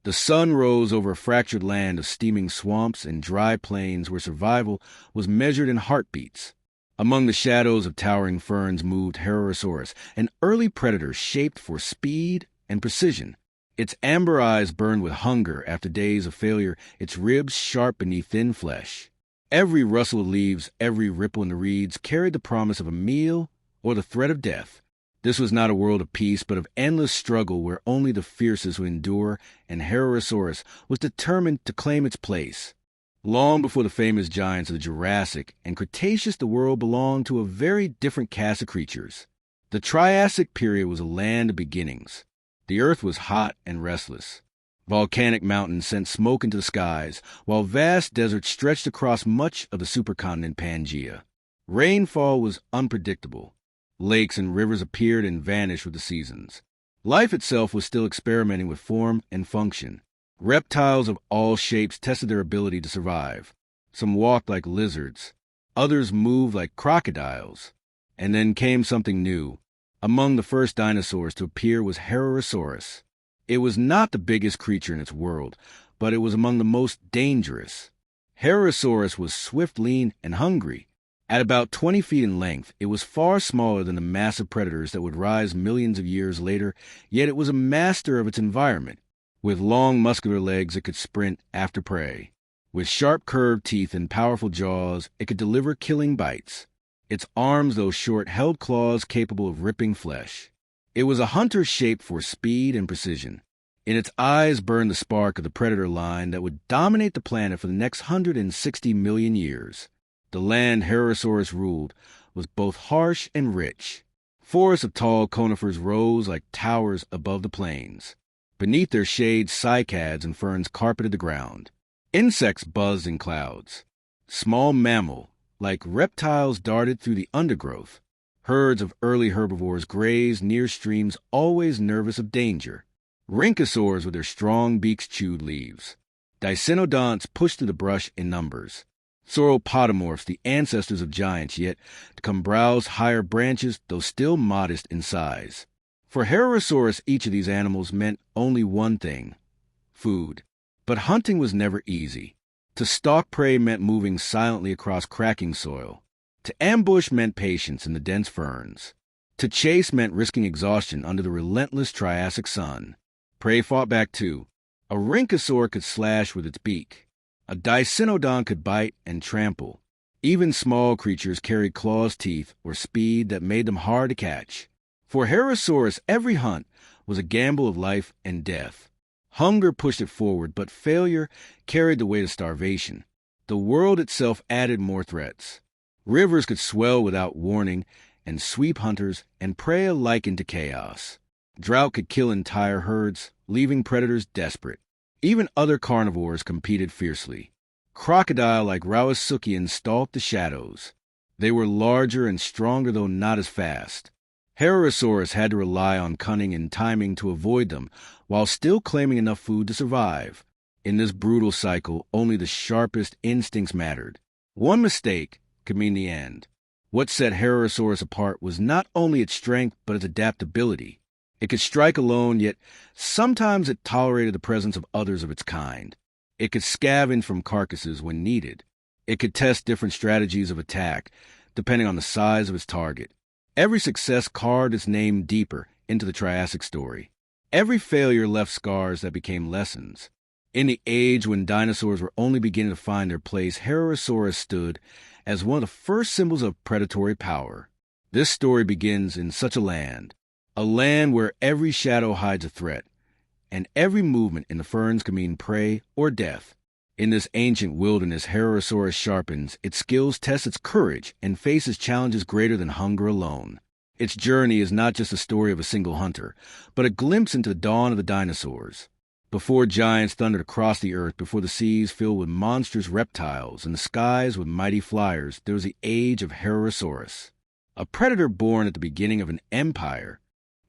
The sun rose over a fractured land of steaming swamps and dry plains where survival was measured in heartbeats. Among the shadows of towering ferns moved Herosaurus, an early predator shaped for speed and precision. Its amber eyes burned with hunger after days of failure, its ribs sharp beneath thin flesh. Every rustle of leaves, every ripple in the reeds carried the promise of a meal or the threat of death. This was not a world of peace, but of endless struggle where only the fiercest would endure, and Herosaurus was determined to claim its place. Long before the famous giants of the Jurassic and Cretaceous, the world belonged to a very different cast of creatures. The Triassic period was a land of beginnings. The earth was hot and restless. Volcanic mountains sent smoke into the skies, while vast deserts stretched across much of the supercontinent Pangaea. Rainfall was unpredictable. Lakes and rivers appeared and vanished with the seasons. Life itself was still experimenting with form and function. Reptiles of all shapes tested their ability to survive. Some walked like lizards. Others moved like crocodiles. And then came something new. Among the first dinosaurs to appear was Herosaurus. It was not the biggest creature in its world, but it was among the most dangerous. Herosaurus was swift, lean, and hungry. At about 20 feet in length, it was far smaller than the massive predators that would rise millions of years later, yet it was a master of its environment. With long, muscular legs, it could sprint after prey. With sharp, curved teeth and powerful jaws, it could deliver killing bites. Its arms, though short, held claws capable of ripping flesh. It was a hunter shaped for speed and precision. In its eyes burned the spark of the predator line that would dominate the planet for the next 160 million years. The land Herosaurus ruled was both harsh and rich. Forests of tall conifers rose like towers above the plains. Beneath their shade, cycads and ferns carpeted the ground. Insects buzzed in clouds. Small mammal, like reptiles, darted through the undergrowth. Herds of early herbivores grazed near streams, always nervous of danger. Rhynchosaurs with their strong beaks chewed leaves. Dicynodonts pushed through the brush in numbers. Sauropodomorphs, the ancestors of giants, yet to come browse higher branches, though still modest in size. For Herosaurus, each of these animals meant only one thing: food. But hunting was never easy. To stalk prey meant moving silently across cracking soil. To ambush meant patience in the dense ferns. To chase meant risking exhaustion under the relentless Triassic sun. Prey fought back too. A rhynchosaur could slash with its beak. A dicynodon could bite and trample. Even small creatures carried claws, teeth, or speed that made them hard to catch. For Herosaurus, every hunt was a gamble of life and death. Hunger pushed it forward, but failure carried the weight of starvation. The world itself added more threats. Rivers could swell without warning and sweep hunters and prey alike into chaos. Drought could kill entire herds, leaving predators desperate. Even other carnivores competed fiercely. Crocodile like Rauisuchians stalked the shadows. They were larger and stronger, though not as fast. Herosaurus had to rely on cunning and timing to avoid them, while still claiming enough food to survive. In this brutal cycle, only the sharpest instincts mattered. One mistake could mean the end. What set Herosaurus apart was not only its strength, but its adaptability. It could strike alone, yet sometimes it tolerated the presence of others of its kind. It could scavenge from carcasses when needed. It could test different strategies of attack, depending on the size of its target. Every success carved its name deeper into the Triassic story. Every failure left scars that became lessons. In the age when dinosaurs were only beginning to find their place, Herosaurus stood as one of the first symbols of predatory power. This story begins in such a land where every shadow hides a threat, and every movement in the ferns can mean prey or death. In this ancient wilderness, Herosaurus sharpens its skills, tests its courage, and faces challenges greater than hunger alone. Its journey is not just a story of a single hunter, but a glimpse into the dawn of the dinosaurs. Before giants thundered across the earth, before the seas filled with monstrous reptiles and the skies with mighty flyers, there was the age of Herosaurus, a predator born at the beginning of an empire.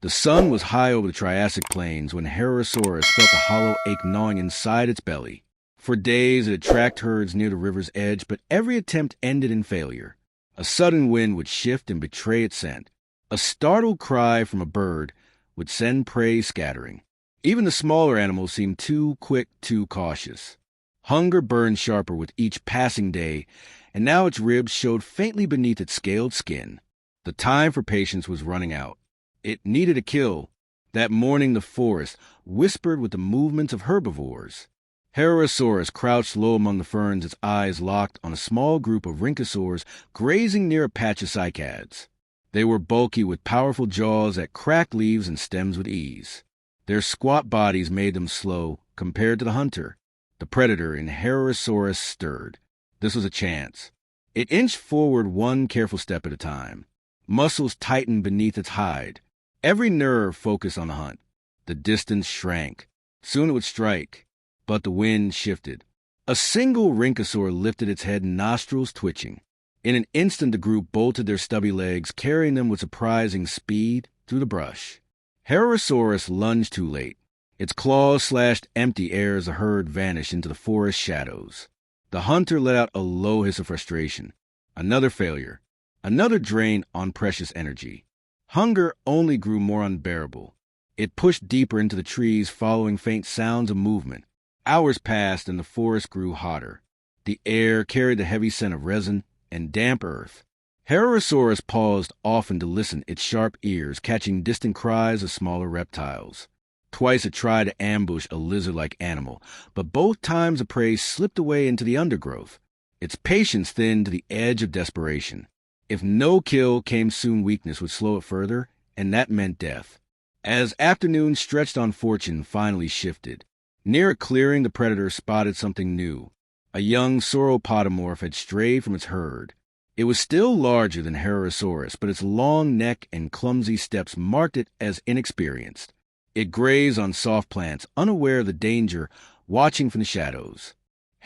The sun was high over the Triassic plains when Herosaurus felt a hollow ache gnawing inside its belly. For days it had tracked herds near the river's edge, but every attempt ended in failure. A sudden wind would shift and betray its scent. A startled cry from a bird would send prey scattering. Even the smaller animals seemed too quick, too cautious. Hunger burned sharper with each passing day, and now its ribs showed faintly beneath its scaled skin. The time for patience was running out. It needed a kill. That morning the forest whispered with the movements of herbivores. Herosaurus crouched low among the ferns, its eyes locked on a small group of rhynchosaurs grazing near a patch of cycads. They were bulky with powerful jaws that cracked leaves and stems with ease. Their squat bodies made them slow compared to the hunter. The predator in Herosaurus stirred. This was a chance. It inched forward one careful step at a time. Muscles tightened beneath its hide. Every nerve focused on the hunt. The distance shrank. Soon it would strike. But the wind shifted. A single rhynchosaur lifted its head, nostrils twitching. In an instant, the group bolted their stubby legs, carrying them with surprising speed through the brush. Herosaurus lunged too late. Its claws slashed empty air as the herd vanished into the forest shadows. The hunter let out a low hiss of frustration. Another failure. Another drain on precious energy. Hunger only grew more unbearable. It pushed deeper into the trees, following faint sounds of movement. Hours passed and the forest grew hotter. The air carried the heavy scent of resin and damp earth. Herosaurus paused often to listen, its sharp ears catching distant cries of smaller reptiles. Twice it tried to ambush a lizard-like animal, but both times the prey slipped away into the undergrowth. Its patience thinned to the edge of desperation. If no kill came soon, weakness would slow it further, and that meant death. As afternoon stretched on, fortune finally shifted. Near a clearing, the predator spotted something new. A young sauropodomorph had strayed from its herd. It was still larger than Herosaurus, but its long neck and clumsy steps marked it as inexperienced. It grazed on soft plants, unaware of the danger, watching from the shadows.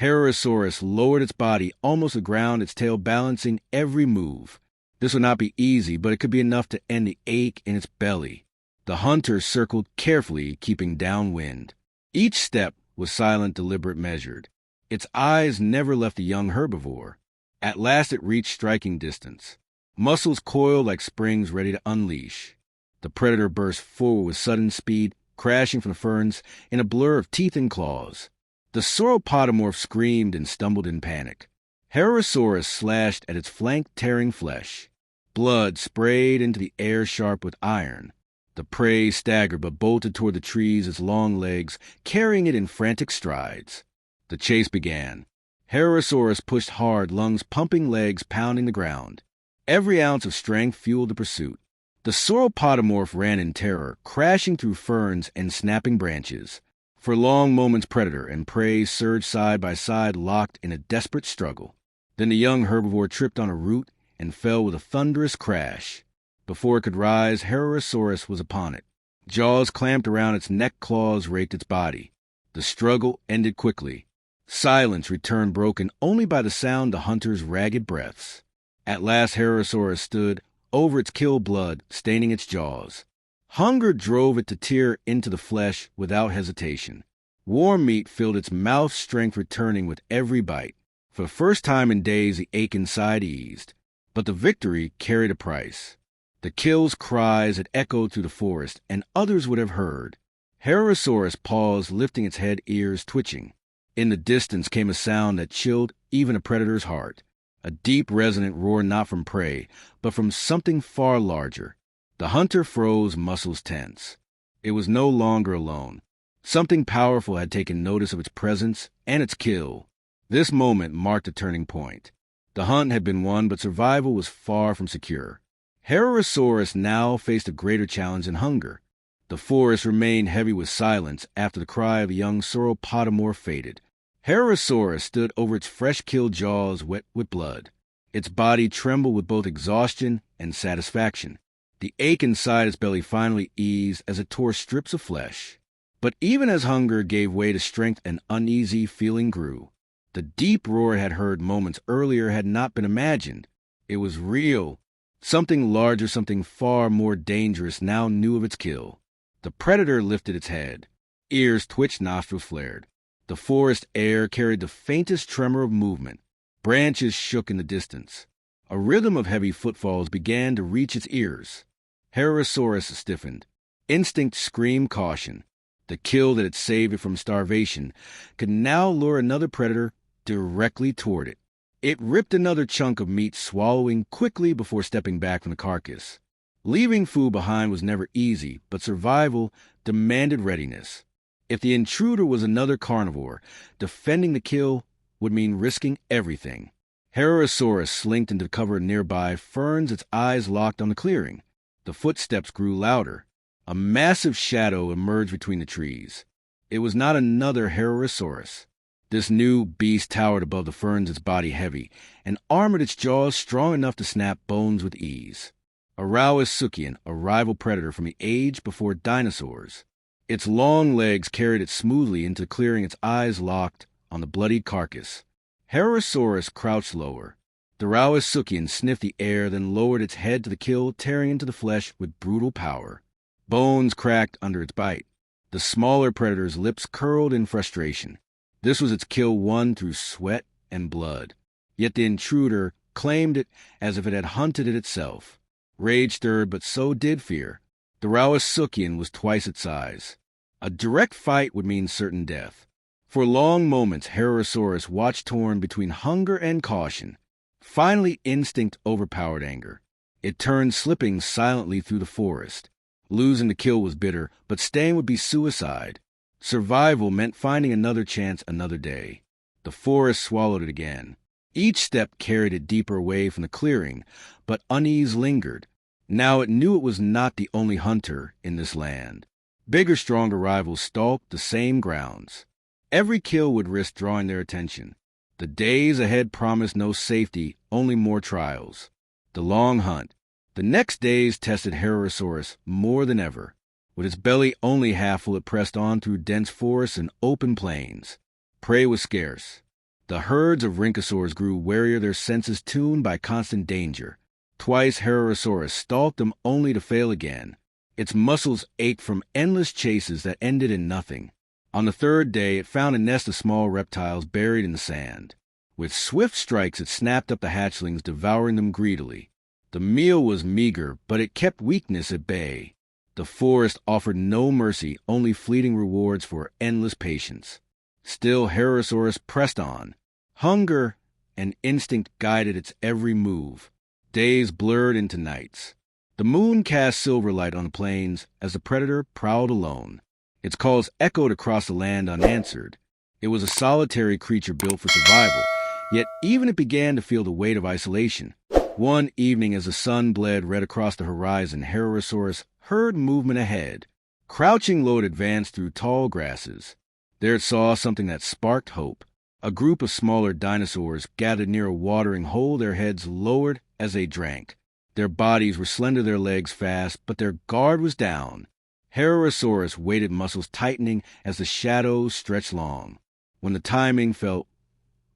Herosaurus lowered its body almost to the ground, its tail balancing every move. This would not be easy, but it could be enough to end the ache in its belly. The hunter circled carefully, keeping downwind. Each step was silent, deliberate, measured. Its eyes never left the young herbivore. At last it reached striking distance. Muscles coiled like springs ready to unleash. The predator burst forward with sudden speed, crashing from the ferns in a blur of teeth and claws. The sauropodomorph screamed and stumbled in panic. Herosaurus slashed at its flank, tearing flesh. Blood sprayed into the air sharp with iron. The prey staggered but bolted toward the trees, its long legs carrying it in frantic strides. The chase began. Herosaurus pushed hard, lungs pumping, legs pounding the ground. Every ounce of strength fueled the pursuit. The sauropodomorph ran in terror, crashing through ferns and snapping branches. For long moments, predator and prey surged side by side, locked in a desperate struggle. Then the young herbivore tripped on a root and fell with a thunderous crash. Before it could rise, Herosaurus was upon it. Jaws clamped around its neck, claws raked its body. The struggle ended quickly. Silence returned, broken only by the sound of the hunter's ragged breaths. At last Herosaurus stood, over its killed blood, staining its jaws. Hunger drove it to tear into the flesh without hesitation. Warm meat filled its mouth, strength returning with every bite. For the first time in days, the ache inside eased. But the victory carried a price. The kill's cries had echoed through the forest, and others would have heard. Herosaurus paused, lifting its head, ears twitching. In the distance came a sound that chilled even a predator's heart. A deep, resonant roar, not from prey, but from something far larger. The hunter froze, muscles tense. It was no longer alone. Something powerful had taken notice of its presence and its kill. This moment marked a turning point. The hunt had been won, but survival was far from secure. Herosaurus now faced a greater challenge than hunger. The forest remained heavy with silence after the cry of a young sauropodomorph faded. Herosaurus stood over its fresh-killed jaws wet with blood. Its body trembled with both exhaustion and satisfaction. The ache inside its belly finally eased as it tore strips of flesh. But even as hunger gave way to strength, an uneasy feeling grew. The deep roar it had heard moments earlier had not been imagined. It was real. Something larger, something far more dangerous now knew of its kill. The predator lifted its head. Ears twitched, nostrils flared. The forest air carried the faintest tremor of movement. Branches shook in the distance. A rhythm of heavy footfalls began to reach its ears. Herosaurus stiffened. Instinct screamed caution. The kill that had saved it from starvation could now lure another predator directly toward it. It ripped another chunk of meat, swallowing quickly before stepping back from the carcass. Leaving food behind was never easy, but survival demanded readiness. If the intruder was another carnivore, defending the kill would mean risking everything. Herosaurus slinked into cover nearby ferns, its eyes locked on the clearing. The footsteps grew louder. A massive shadow emerged between the trees. It was not another Herosaurus. This new beast towered above the ferns, its body heavy, and armored, its jaws strong enough to snap bones with ease. Aucasaurus, a rival predator from the age before dinosaurs. Its long legs carried it smoothly into the clearing, its eyes locked on the bloodied carcass. Herosaurus crouched lower. The Aucasaurus sniffed the air, then lowered its head to the kill, tearing into the flesh with brutal power. Bones cracked under its bite. The smaller predator's lips curled in frustration. This was its kill won through sweat and blood. Yet the intruder claimed it as if it had hunted it itself. Rage stirred, but so did fear. The Aucasaurus was twice its size. A direct fight would mean certain death. For long moments, Herosaurus watched, torn between hunger and caution. Finally, instinct overpowered anger. It turned, slipping silently through the forest. Losing the kill was bitter, but staying would be suicide. Survival meant finding another chance another day. The forest swallowed it again. Each step carried it deeper away from the clearing, but unease lingered. Now it knew it was not the only hunter in this land. Bigger, stronger rivals stalked the same grounds. Every kill would risk drawing their attention. The days ahead promised no safety, only more trials. The long hunt. The next days tested Herosaurus more than ever. With its belly only half full, it pressed on through dense forests and open plains. Prey was scarce. The herds of rhynchosaurs grew warier, their senses tuned by constant danger. Twice Herosaurus stalked them only to fail again. Its muscles ached from endless chases that ended in nothing. On the third day, it found a nest of small reptiles buried in the sand. With swift strikes, it snapped up the hatchlings, devouring them greedily. The meal was meager, but it kept weakness at bay. The forest offered no mercy, only fleeting rewards for endless patience. Still, Herosaurus pressed on. Hunger and instinct guided its every move. Days blurred into nights. The moon cast silver light on the plains as the predator prowled alone. Its calls echoed across the land unanswered. It was a solitary creature built for survival, yet even it began to feel the weight of isolation. One evening, as the sun bled red across the horizon, Herosaurus heard movement ahead. Crouching low, it advanced through tall grasses. There it saw something that sparked hope. A group of smaller dinosaurs gathered near a watering hole, their heads lowered as they drank. Their bodies were slender, their legs fast, but their guard was down. Herosaurus waited, muscles tightening as the shadows stretched long. When the timing felt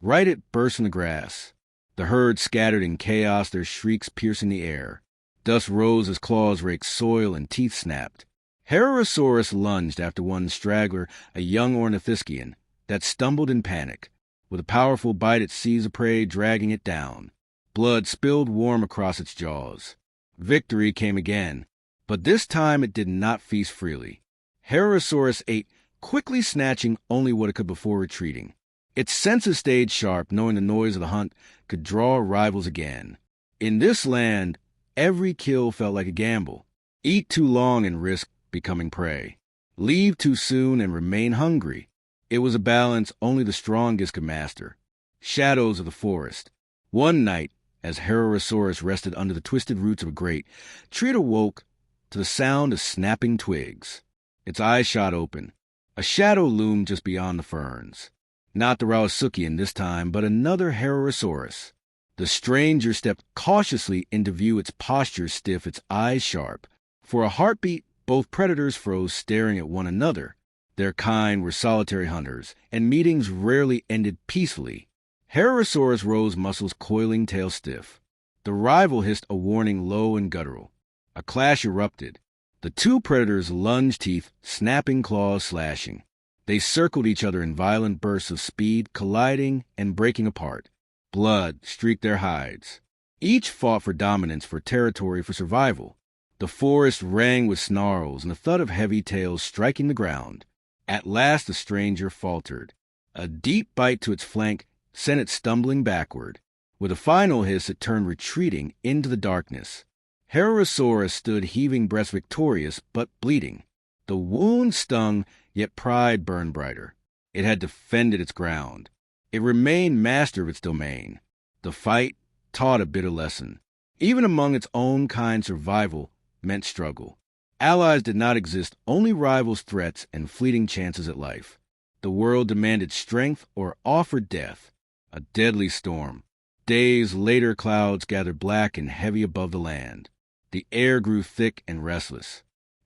right, it burst in the grass. The herd scattered in chaos, their shrieks piercing the air. Dust rose as claws raked soil and teeth snapped. Herosaurus lunged after one straggler, a young ornithischian, that stumbled in panic. With a powerful bite, it seized the prey, dragging it down. Blood spilled warm across its jaws. Victory came again, but this time it did not feast freely. Herosaurus ate, quickly snatching only what it could before retreating. Its senses stayed sharp, knowing the noise of the hunt could draw rivals again. In this land, every kill felt like a gamble. Eat too long and risk becoming prey. Leave too soon and remain hungry. It was a balance only the strongest could master. Shadows of the forest. One night, as Herosaurus rested under the twisted roots of a great tree, it awoke to the sound of snapping twigs. Its eyes shot open. A shadow loomed just beyond the ferns. Not the Aucasaurus this time, but another Herosaurus. The stranger stepped cautiously into view, its posture stiff, its eyes sharp. For a heartbeat, both predators froze, staring at one another. Their kind were solitary hunters, and meetings rarely ended peacefully. Herosaurus rose, muscles coiling, tail stiff. The rival hissed a warning, low and guttural. A clash erupted. The two predators lunged, teeth snapping, claws slashing. They circled each other in violent bursts of speed, colliding and breaking apart. Blood streaked their hides. Each fought for dominance, for territory, for survival. The forest rang with snarls and the thud of heavy tails striking the ground. At last the stranger faltered. A deep bite to its flank sent it stumbling backward. With a final hiss, it turned retreating into the darkness. Herosaurus stood heaving breast victorious, but bleeding. The wound stung, yet pride burned brighter. It had defended its ground. It remained master of its domain. The fight taught a bitter lesson. Even among its own kind, survival meant struggle. Allies did not exist, only rivals, threats, and fleeting chances at life. The world demanded strength or offered death. A deadly storm. Days later, clouds gathered black and heavy above the land. The air grew thick and restless.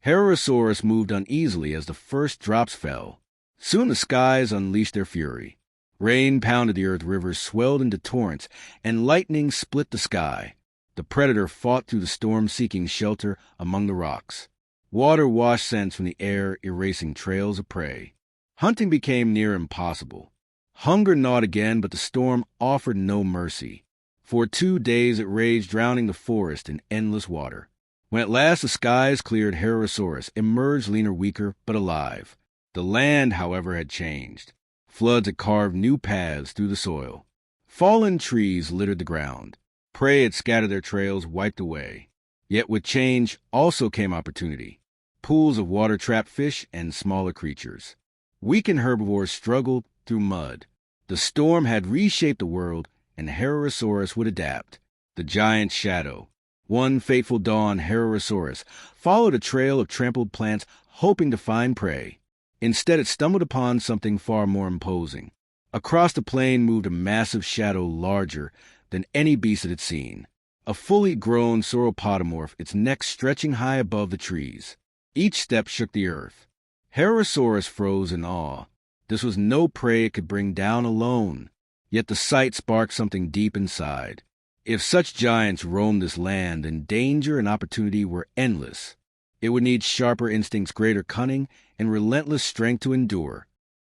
Herosaurus moved uneasily as the first drops fell. Soon the skies unleashed their fury. Rain pounded the earth, rivers swelled into torrents, and lightning split the sky. The predator fought through the storm, seeking shelter among the rocks. Water washed scents from the air, erasing trails of prey. Hunting became near impossible. Hunger gnawed again, but the storm offered no mercy. For 2 days it raged, drowning the forest in endless water. When at last the skies cleared, Herosaurus emerged leaner, weaker, but alive. The land, however, had changed. Floods had carved new paths through the soil. Fallen trees littered the ground. Prey had scattered their trails, wiped away. Yet with change also came opportunity. Pools of water trapped fish and smaller creatures. Weakened herbivores struggled through mud. The storm had reshaped the world, and Herosaurus would adapt. The giant's shadow. One fateful dawn, Herosaurus followed a trail of trampled plants, hoping to find prey. Instead, it stumbled upon something far more imposing. Across the plain moved a massive shadow larger than any beast it had seen. A fully grown sauropodomorph, its neck stretching high above the trees. Each step shook the earth. Herosaurus froze in awe. This was no prey it could bring down alone. Yet the sight sparked something deep inside. If such giants roamed this land, then danger and opportunity were endless. It would need sharper instincts, greater cunning, and relentless strength to endure.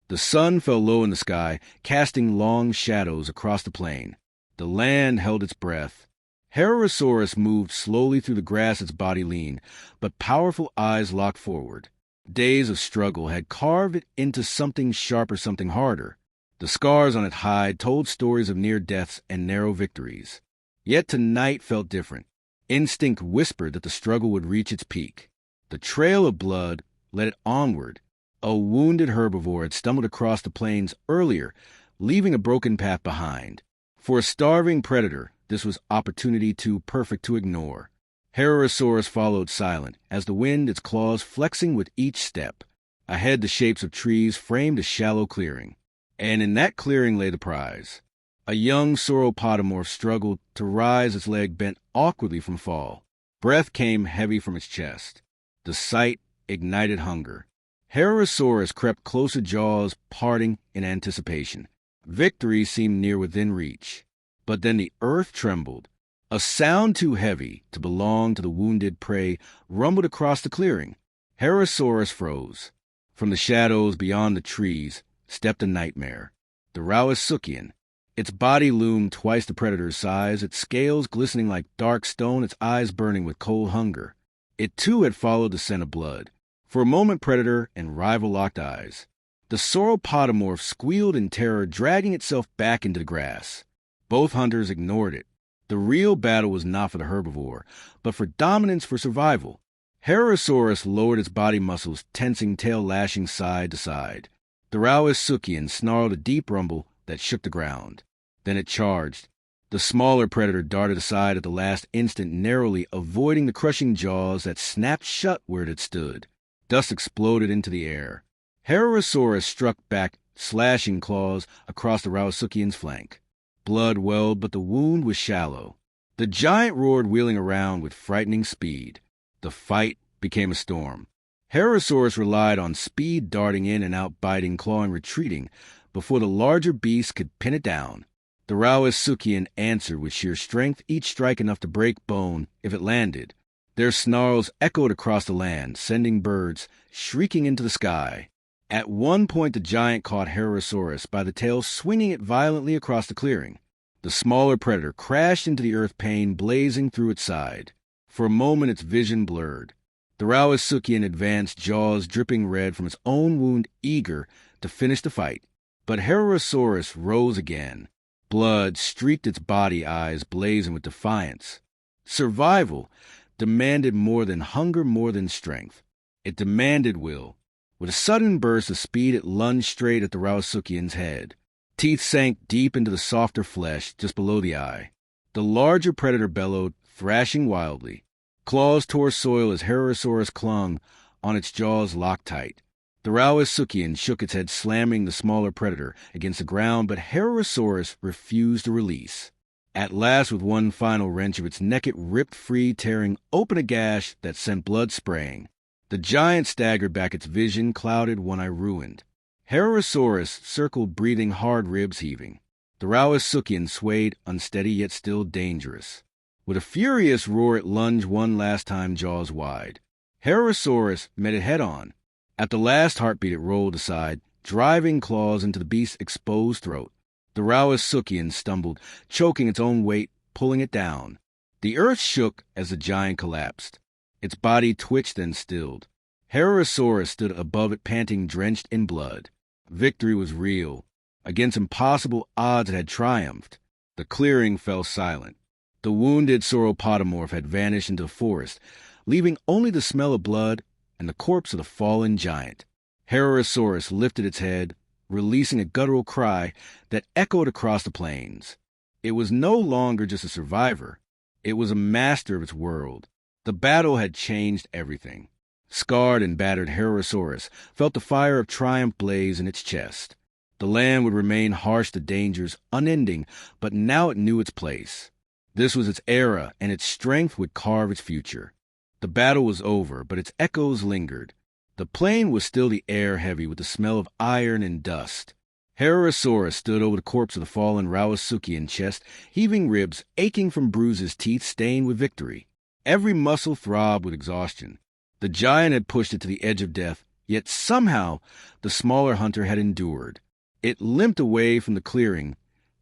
The sun fell low in the sky, casting long shadows across the plain. The land held its breath. Herosaurus moved slowly through the grass, its body lean, but powerful eyes locked forward. Days of struggle had carved it into something sharper, something harder. The scars on its hide told stories of near deaths and narrow victories. Yet tonight felt different. Instinct whispered that the struggle would reach its peak. The trail of blood led it onward. A wounded herbivore had stumbled across the plains earlier, leaving a broken path behind. For a starving predator, this was opportunity too perfect to ignore. Herosaurus followed silent, as the wind, its claws flexing with each step. Ahead, the shapes of trees framed a shallow clearing. And in that clearing lay the prize. A young sauropodomorph struggled to rise, its leg bent awkwardly from fall. Breath came heavy from its chest. The sight ignited hunger. Herosaurus crept closer, jaws parting in anticipation. Victory seemed near within reach. But then the earth trembled. A sound too heavy to belong to the wounded prey rumbled across the clearing. Herosaurus froze. From the shadows beyond the trees stepped a nightmare. The Rauisuchian. Its body loomed twice the predator's size, its scales glistening like dark stone, its eyes burning with cold hunger. It too had followed the scent of blood. For a moment, predator and rival locked eyes. The sauropodomorph squealed in terror, dragging itself back into the grass. Both hunters ignored it. The real battle was not for the herbivore, but for dominance, for survival. Herosaurus lowered its body muscles, tensing, tail lashing side to side. The Rauisuchian snarled a deep rumble that shook the ground. Then it charged. The smaller predator darted aside at the last instant, narrowly avoiding the crushing jaws that snapped shut where it had stood. Dust exploded into the air. Herosaurus struck back, slashing claws across the Rauisuchian's flank. Blood welled, but the wound was shallow. The giant roared, wheeling around with frightening speed. The fight became a storm. Herosaurus relied on speed, darting in and out, biting, clawing, retreating, before the larger beast could pin it down. The Rauisuchian answered with sheer strength, each strike enough to break bone if it landed. Their snarls echoed across the land, sending birds shrieking into the sky. At one point, the giant caught Herosaurus by the tail, swinging it violently across the clearing. The smaller predator crashed into the earth, pain blazing through its side. For a moment, its vision blurred. The Rauisuchian advanced, jaws dripping red from its own wound, eager to finish the fight. But Herosaurus rose again. Blood streaked its body, eyes blazing with defiance. Survival demanded more than hunger, more than strength. It demanded will. With a sudden burst of speed, it lunged straight at the Rauisuchian's head. Teeth sank deep into the softer flesh just below the eye. The larger predator bellowed, thrashing wildly. Claws tore soil as Herosaurus clung on its jaws locked tight. The Rauisuchian shook its head, slamming the smaller predator against the ground, but Herosaurus refused to release. At last, with one final wrench of its neck, it ripped free, tearing open a gash that sent blood spraying. The giant staggered back, its vision clouded, one eye ruined. Herosaurus circled, breathing hard, ribs heaving. The Rauisuchian swayed, unsteady yet still dangerous. With a furious roar, it lunged one last time, jaws wide. Herosaurus met it head-on. At the last heartbeat, it rolled aside, driving claws into the beast's exposed throat. The Rauisuchian stumbled, choking its own weight, pulling it down. The earth shook as the giant collapsed. Its body twitched and stilled. Herosaurus stood above it, panting, drenched in blood. Victory was real. Against impossible odds, it had triumphed. The clearing fell silent. The wounded sauropodomorph had vanished into the forest, leaving only the smell of blood and the corpse of the fallen giant. Herosaurus lifted its head, releasing a guttural cry that echoed across the plains. It was no longer just a survivor. It was a master of its world. The battle had changed everything. Scarred and battered, Herosaurus felt the fire of triumph blaze in its chest. The land would remain harsh, the dangers unending, but now it knew its place. This was its era, and its strength would carve its future. The battle was over, but its echoes lingered. The plain was still the air heavy with the smell of iron and dust. Herosaurus stood over the corpse of the fallen Rauisuchian, chest heaving, ribs aching from bruises, teeth stained with victory. Every muscle throbbed with exhaustion. The giant had pushed it to the edge of death, yet somehow the smaller hunter had endured. It limped away from the clearing,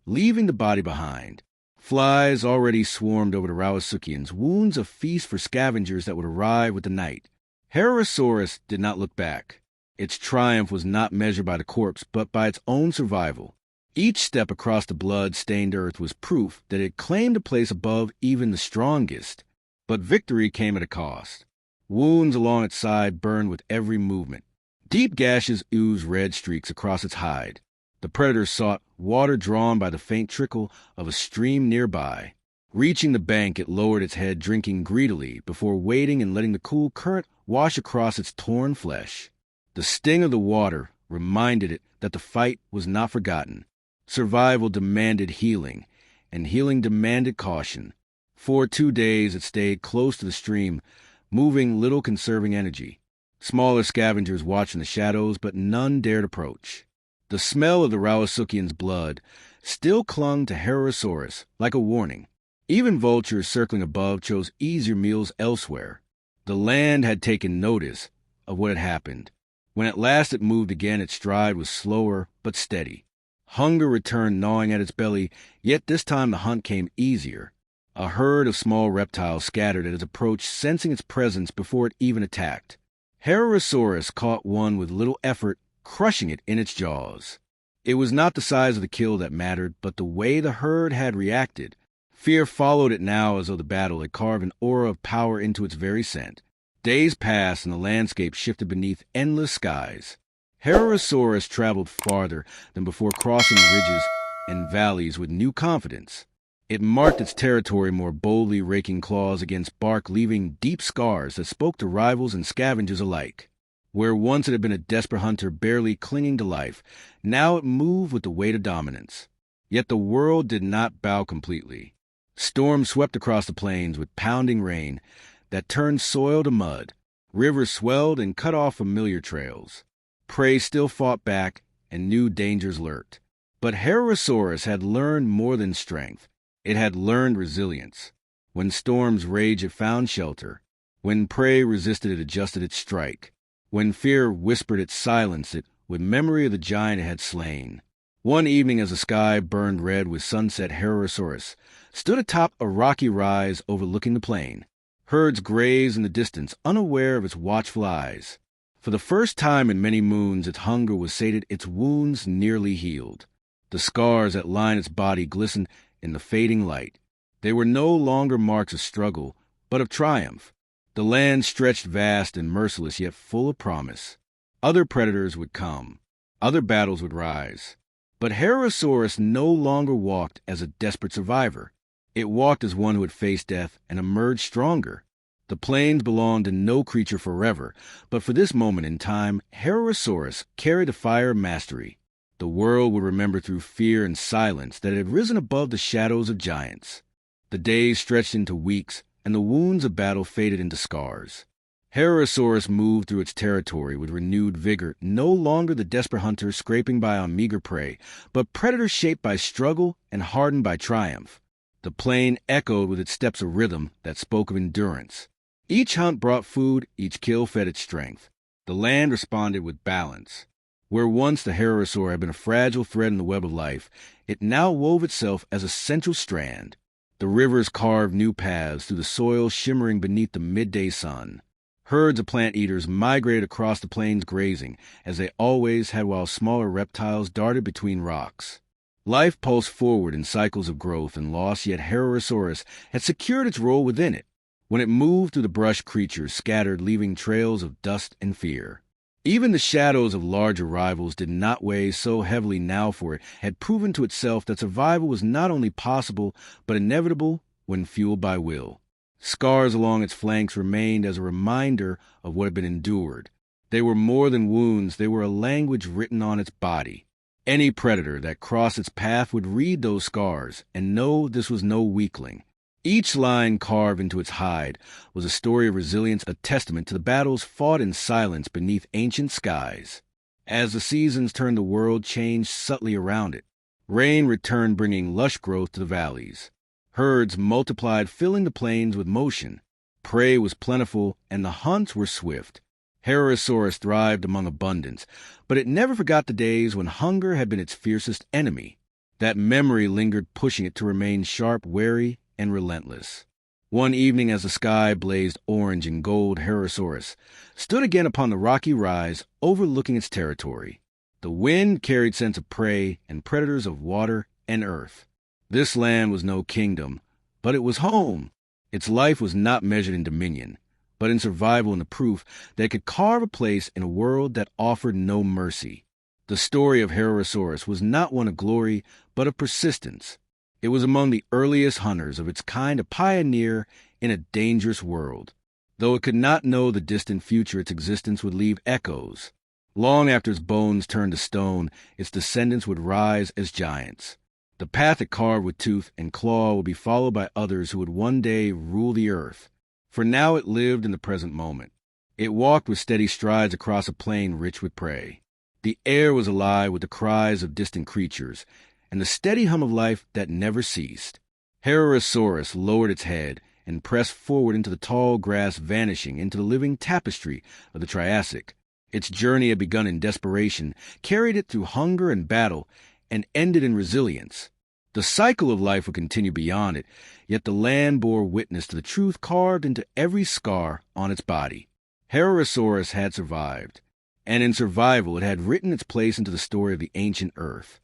leaving the body behind. Flies already swarmed over the Rauisuchians, wounds a feast for scavengers that would arrive with the night. Herosaurus did not look back. Its triumph was not measured by the corpse, but by its own survival. Each step across the blood-stained earth was proof that it claimed a place above even the strongest. But victory came at a cost. Wounds along its side burned with every movement. Deep gashes oozed red streaks across its hide. The predator sought water, drawn by the faint trickle of a stream nearby. Reaching the bank, it lowered its head, drinking greedily, before waiting and letting the cool current wash across its torn flesh. The sting of the water reminded it that the fight was not forgotten. Survival demanded healing, and healing demanded caution. For 2 days it stayed close to the stream, moving little, conserving energy. Smaller scavengers watched in the shadows, but none dared approach. The smell of the Rauisuchian's blood still clung to Herosaurus like a warning. Even vultures circling above chose easier meals elsewhere. The land had taken notice of what had happened. When at last it moved again, its stride was slower but steady. Hunger returned, gnawing at its belly, yet this time the hunt came easier. A herd of small reptiles scattered at its approach, sensing its presence before it even attacked. Herosaurus caught one with little effort, crushing it in its jaws. It was not the size of the kill that mattered, but the way the herd had reacted. Fear followed it now, as though the battle had carved an aura of power into its very scent. Days passed, and the landscape shifted beneath endless skies. Herosaurus traveled farther than before, crossing ridges and valleys with new confidence. It marked its territory more boldly, raking claws against bark, leaving deep scars that spoke to rivals and scavengers alike. Where once it had been a desperate hunter barely clinging to life, now it moved with the weight of dominance. Yet the world did not bow completely. Storms swept across the plains with pounding rain that turned soil to mud. Rivers swelled and cut off familiar trails. Prey still fought back, and new dangers lurked. But Herosaurus had learned more than strength. It had learned resilience. When storms raged, it found shelter. When prey resisted, it adjusted its strike. When fear whispered, it silenced it with memory of the giant it had slain. One evening, as the sky burned red with sunset, Herosaurus stood atop a rocky rise overlooking the plain. Herds grazed in the distance, unaware of its watchful eyes. For the first time in many moons, its hunger was sated, its wounds nearly healed. The scars that lined its body glistened in the fading light. They were no longer marks of struggle, but of triumph. The land stretched vast and merciless, yet full of promise. Other predators would come. Other battles would rise. But Herosaurus no longer walked as a desperate survivor. It walked as one who had faced death and emerged stronger. The plains belonged to no creature forever, but for this moment in time, Herosaurus carried the fire of mastery. The world would remember through fear and silence that it had risen above the shadows of giants. The days stretched into weeks, and the wounds of battle faded into scars. Herosaurus moved through its territory with renewed vigor, no longer the desperate hunter scraping by on meager prey, but predator shaped by struggle and hardened by triumph. The plain echoed with its steps of rhythm that spoke of endurance. Each hunt brought food, each kill fed its strength. The land responded with balance. Where once the Herosaur had been a fragile thread in the web of life, it now wove itself as a central strand. The rivers carved new paths through the soil shimmering beneath the midday sun. Herds of plant-eaters migrated across the plains grazing, as they always had while smaller reptiles darted between rocks. Life pulsed forward in cycles of growth and loss, yet Herosaurus had secured its role within it. When it moved through the brush, creatures scattered, leaving trails of dust and fear. Even the shadows of larger rivals did not weigh so heavily now, for it had proven to itself that survival was not only possible, but inevitable when fueled by will. Scars along its flanks remained as a reminder of what had been endured. They were more than wounds, they were a language written on its body. Any predator that crossed its path would read those scars and know this was no weakling. Each line carved into its hide was a story of resilience, a testament to the battles fought in silence beneath ancient skies. As the seasons turned, the world changed subtly around it. Rain returned, bringing lush growth to the valleys. Herds multiplied, filling the plains with motion. Prey was plentiful, and the hunts were swift. Herosaurus thrived among abundance, but it never forgot the days when hunger had been its fiercest enemy. That memory lingered, pushing it to remain sharp, wary, and relentless. One evening, as the sky blazed orange and gold, Herosaurus stood again upon the rocky rise overlooking its territory. The wind carried scents of prey and predators of water and earth. This land was no kingdom, but it was home. Its life was not measured in dominion, but in survival and the proof that it could carve a place in a world that offered no mercy. The story of Herosaurus was not one of glory, but of persistence. It was among the earliest hunters of its kind, a pioneer in a dangerous world. Though it could not know the distant future, its existence would leave echoes. Long after its bones turned to stone, its descendants would rise as giants. The path it carved with tooth and claw would be followed by others who would one day rule the earth. For now it lived in the present moment. It walked with steady strides across a plain rich with prey. The air was alive with the cries of distant creatures, and the steady hum of life that never ceased. Herosaurus lowered its head and pressed forward into the tall grass, vanishing into the living tapestry of the Triassic. Its journey had begun in desperation, carried it through hunger and battle, and ended in resilience. The cycle of life would continue beyond it, yet the land bore witness to the truth carved into every scar on its body. Herosaurus had survived, and in survival it had written its place into the story of the ancient earth.